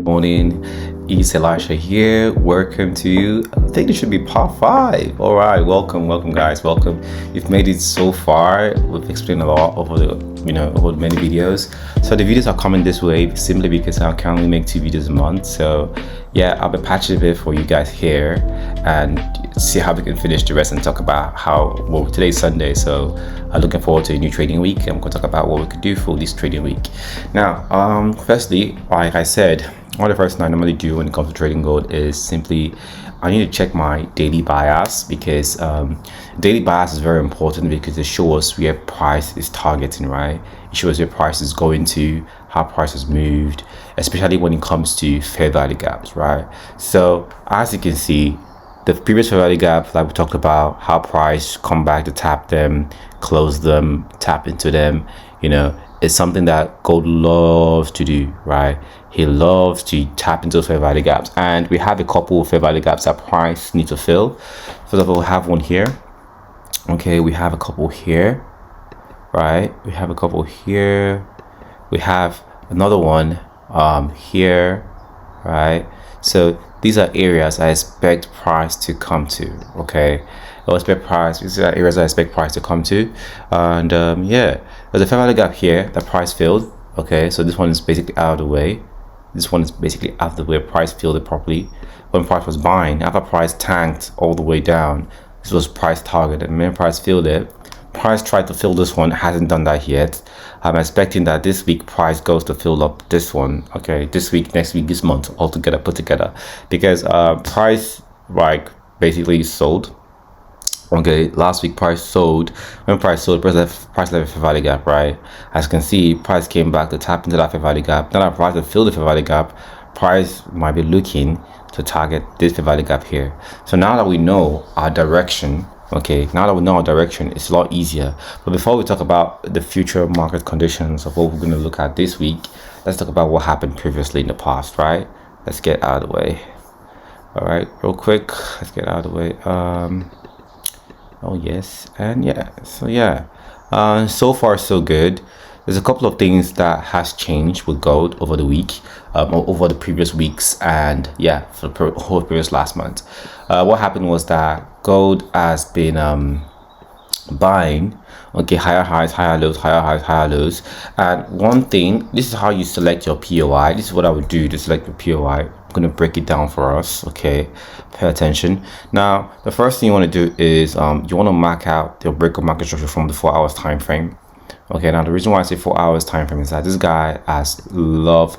morning. It's Elisha here. Welcome to, I think it should be part 5. All right, welcome guys, welcome. You've made it so far. We've explained a lot over the many videos. So the videos are coming this way simply because I can only make 2 videos a month. So yeah, I'll be patching a bit for you guys here and see how we can finish the rest and talk about today's Sunday, so I'm looking forward to a new trading week. I'm going to talk about what we could do for this trading week. Now, firstly, like I said, one of the first things I normally do when it comes to trading gold is simply I need to check my daily bias, because daily bias is very important because it shows where price is targeting, right? It shows where price is going to, how price has moved, especially when it comes to fair value gaps, right? So as you can see, the previous fair value gap, like we talked about, how price come back to tap them, close them, tap into them, it's something that gold loves to do, right? He loves to tap into fair value gaps, and we have a couple of fair value gaps that price needs to fill. First of all, we have one here. Okay, we have a couple here, right? We have a couple here. We have another one here, right? So these are areas I expect price to come to. Okay, these are areas I expect price to come to, and yeah, there's a fair value gap here that price filled. Okay, so this one is basically out of the way. This one is basically out of the way. Price filled it properly when price was buying. After price tanked all the way down, this was price target, and when price filled it, price tried to fill this one, hasn't done that yet. I'm expecting that this week price goes to fill up this one. Okay, this week, next week, this month, all together, put together, because price basically sold. Okay, last week price sold. When price sold, price left a fair value gap, right? As you can see, price came back to tap into that fair value gap. Now that price has filled the fair value gap, price might be looking to target this fair value gap here. So now that we know our direction, it's a lot easier. But before we talk about the future market conditions of what we're going to look at this week, let's talk about what happened previously in the past, right? Let's get out of the way. All right, real quick, let's get out of the way. Oh yes, and yeah, so far so good. There's a couple of things that has changed with gold over the week, over the previous weeks, and yeah, for the whole previous last month. What happened was that gold has been buying, higher highs, higher lows, higher highs, higher lows. And one thing, this is how you select your POI. This is what I would do to select your POI. I'm going to break it down for us. Okay, pay attention. Now, the first thing you want to do is you want to mark out your break of market structure from the 4 hours time frame. Okay, now the reason why I say 4 hours time frame is that this guy loves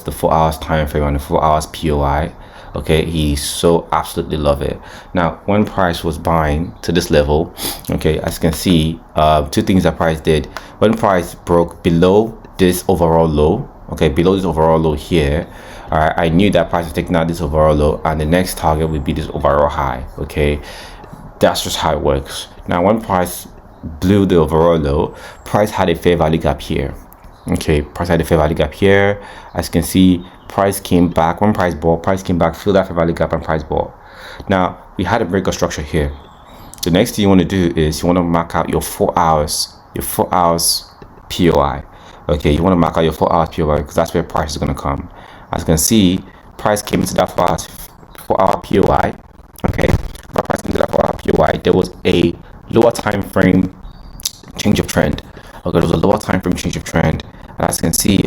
the 4 hours time frame and the 4 hours POI. Okay, he so absolutely love it. Now, when price was buying to this level, okay, as you can see, 2 things that price did. When price broke below this overall low, below this overall low here, I knew that price was taking out this overall low, and the next target would be this overall high. Okay, that's just how it works. Now, when price blew the overall low, price had a fair value gap here. Okay, price had a fair value gap here. As you can see, price came back. When price bought, price came back, filled that fair value gap, and price bought. Now, we had a break of structure here. The next thing you want to do is you want to mark out your 4 hours POI. Okay, you want to mark out your 4 hours POI because that's where price is going to come. As you can see, price came into that 4 hour POI. Okay, when price came into that 4 hour POI, there was a lower time frame change of trend. Okay, there was a lower time frame change of trend, and as you can see,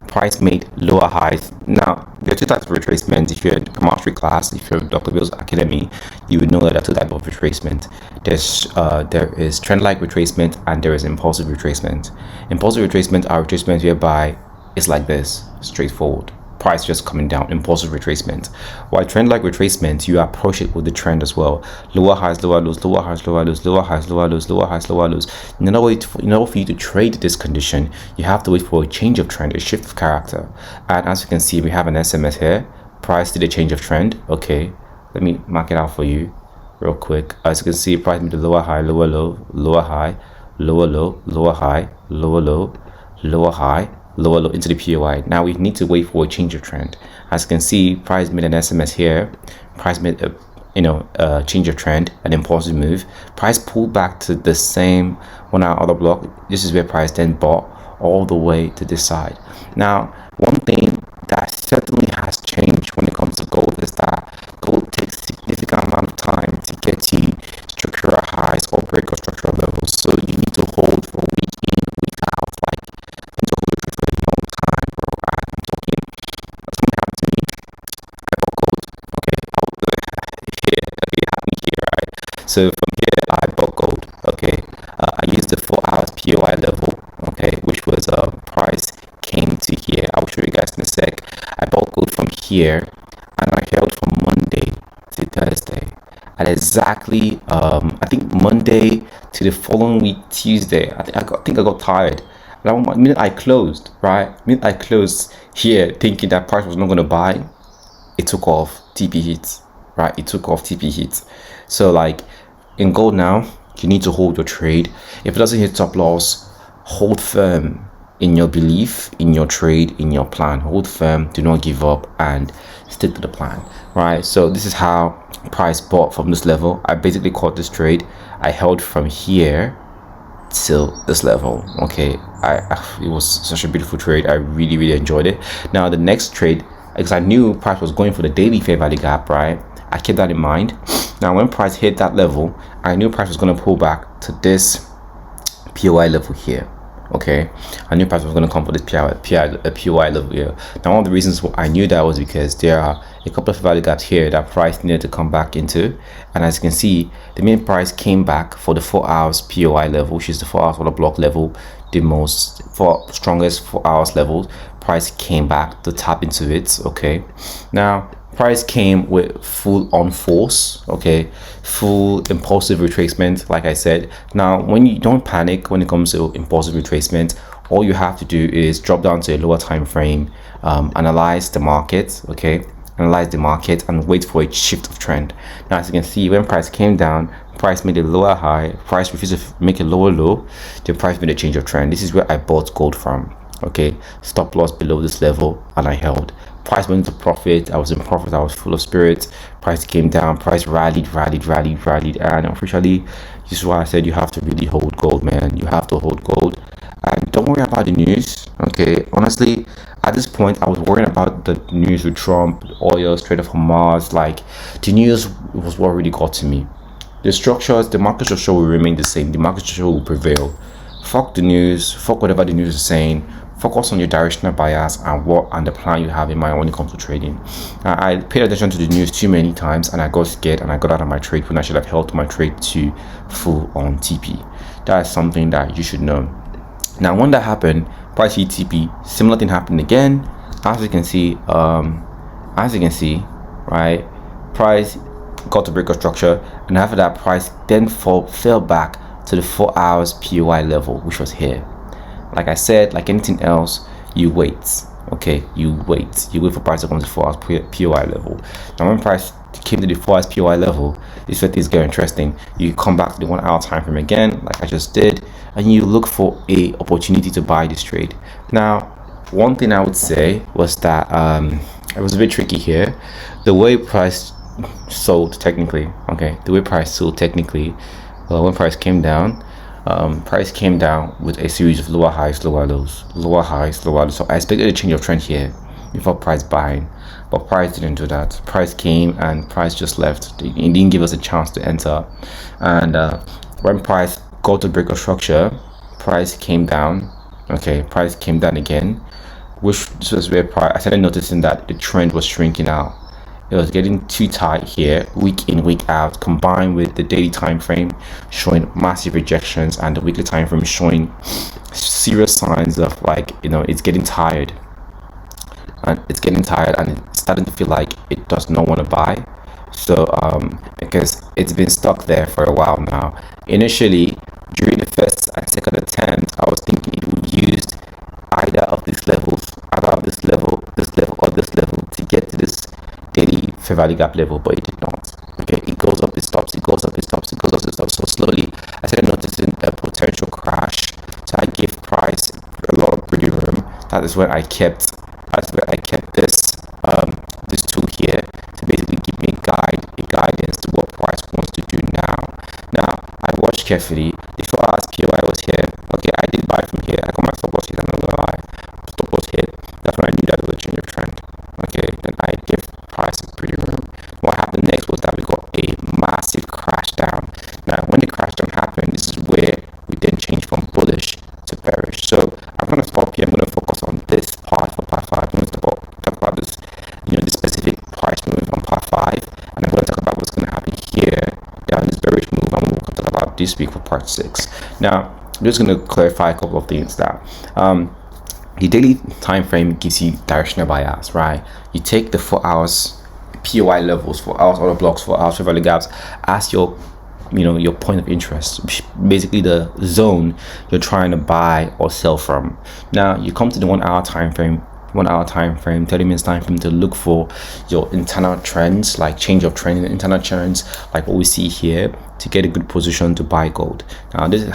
price made lower highs. Now, there are 2 types of retracement. If you're in the mastery class, if you're in Dr. Bill's Academy, you would know that there are 2 types of retracement. There is trend-like retracement and there is impulsive retracement. Impulsive retracement are retracements whereby it's like this, straightforward. Price just coming down, impulsive retracement. While trend-like retracement, you approach it with the trend as well. Lower highs, lower lows, lower highs, lower lows, lower highs, lower lows, lower highs, lower lows. In order for you to trade this condition, you have to wait for a change of trend, a shift of character. And as you can see, we have an SMS here. Price did a change of trend. Okay, let me mark it out for you real quick. As you can see, price made a lower high, lower low, lower high, lower low, lower high, lower low, lower high, lower low into the POI. Now we need to wait for a change of trend. As you can see, price made an SMS here. Price made a change of trend, an impulsive move. Price pulled back to the same 1 hour order block. This is where price then bought all the way to this side. Now, one thing that set So from here, I bought gold. Okay, I used the 4 hours POI level. Okay, which was price came to here. I'll show you guys in a sec. I bought gold from here, and I held from Monday to Thursday. At exactly, I think Monday to the following week Tuesday. I think I got tired. And the minute I closed, right? The minute I closed here, thinking that price was not going to buy, it took off TP hits, right? It took off TP hits. So like in gold now, you need to hold your trade. If it doesn't hit stop loss, hold firm in your belief, in your trade, in your plan. Hold firm, do not give up, and stick to the plan, right? So this is how price bought from this level. I basically caught this trade. I held from here till this level. Okay, it was such a beautiful trade. I really enjoyed it. Now the next trade, because I knew price was going for the daily fair value gap, right? I kept that in mind. Now when price hit that level, I knew price was going to pull back to this POI level here. Okay, I knew price was going to come for this POI level here. Now one of the reasons I knew that was because there are a couple of value gaps here that price needed to come back into, and as you can see, the main price came back for the 4 hours POI level, which is the 4 hours order block level, the strongest 4 hours level. Price came back to tap into it. Okay, now price came with full on force. Okay, full impulsive retracement, like I said. Now when you don't panic when it comes to impulsive retracement, all you have to do is drop down to a lower time frame, analyze the market. Okay, analyze the market and wait for a shift of trend. Now as you can see, when price came down, price made a lower high, price refused to make a lower low, the price made a change of trend. This is where I bought gold from. Okay, stop loss below this level, and I held. Price went into profit. I was in profit. I was full of spirit. Price came down. Price rallied, and officially, this is why I said you have to really hold gold, man. You have to hold gold, and don't worry about the news. Okay, honestly, at this point, I was worrying about the news with Trump, oil, Strait of Hamas. Like the news was what really got to me. The structures, the market structure will remain the same. The market structure will prevail. Fuck the news. Fuck whatever the news is saying. Focus on your directional bias and the plan you have in mind when it comes to trading. I paid attention to the news too many times, and I got scared and I got out of my trade when I should have held my trade to full on TP. That is something that you should know. Now when that happened, price hit TP. Similar thing happened again. As you can see, right, price got to break a structure, and after that price then fell back to the 4 hours POI level, which was here. Like I said, like anything else, you wait. Okay, you wait for price to come to 4 hours POI level. Now when price came to the 4 hours POI level, this is where things get interesting. You come back to the 1 hour time frame again, like I just did, and you look for a opportunity to buy this trade. Now one thing I would say was that it was a bit tricky here. The way price sold technically, okay, when price came down, price came down with a series of lower highs, lower lows, lower highs, lower lows. So I expected a change of trend here before price buying, but price didn't do that. Price came and price just left. It didn't give us a chance to enter. And when price got to break a structure, price came down. Okay, price came down again, which was where I started noticing that the trend was shrinking out. It was getting too tight here, week in, week out, combined with the daily time frame showing massive rejections and the weekly time frame showing serious signs of, like, you know, it's getting tired. And it's starting to feel like it does not want to buy. So because it's been stuck there for a while now. Initially, during the first and second attempt, I was thinking it would use either of these levels, this level, or this level to get to this daily fair value gap level, but it did not. Okay, it goes up, it stops, it goes up, it stops, it goes up, it stops. So slowly I started noticing a potential crash. So I gave price a lot of breathing room. That's where I kept this tool here to basically give me a guidance to what price wants to do now. Now I watched carefully. The 4 hours POI was here. Okay, I did buy from here. I got my stop loss here, I'm not gonna lie. Stop loss hit. That's when I knew that it was a change of trend. Okay, then I gave price a pretty room. What happened next was that we got a massive crash down. Now when the crash down happened, this is where we then changed from bullish to bearish. So I'm gonna stop here. I'm gonna focus on this part for part 5. I'm gonna talk about this, you know, this specific price move on part 5, and I'm gonna talk about what's gonna happen here down this bearish move this week for part 6. Now I'm just going to clarify a couple of things. That the daily time frame gives you directional bias, right? You take the 4 hours POI levels, 4 hours order blocks, 4 hours fair value gaps as your your point of interest, basically the zone you're trying to buy or sell from. Now you come to the 1 hour time frame, 30 minutes time frame, to look for your internal trends, like change of trend in internal trends, like what we see here, to get a good position to buy gold. Now this is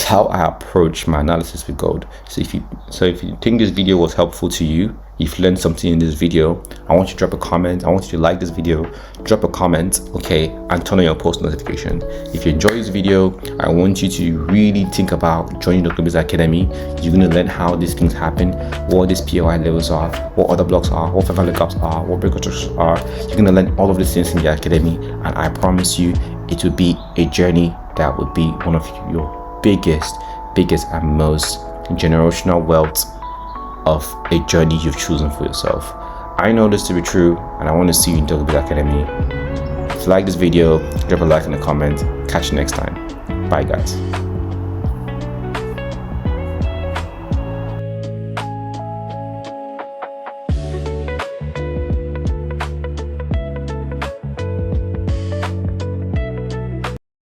how I approach my analysis with gold. So if you think this video was helpful to you, if you learned something in this video, I want you to drop a comment. I want you to like this video, drop a comment, okay, and turn on your post notification. If you enjoy this video, I want you to really think about joining the Liquidity Academy. You're going to learn how these things happen, what these POI levels are, what other blocks are, what fair value gaps are, what breakages are. You're going to learn all of these things in the academy, and I promise you it will be a journey that would be one of your biggest and most generational wealth of a journey you've chosen for yourself. I know this to be true, and I want to see you in the Liquidity Academy. If you like this video, drop a like in the comment. Catch you next time. Bye guys.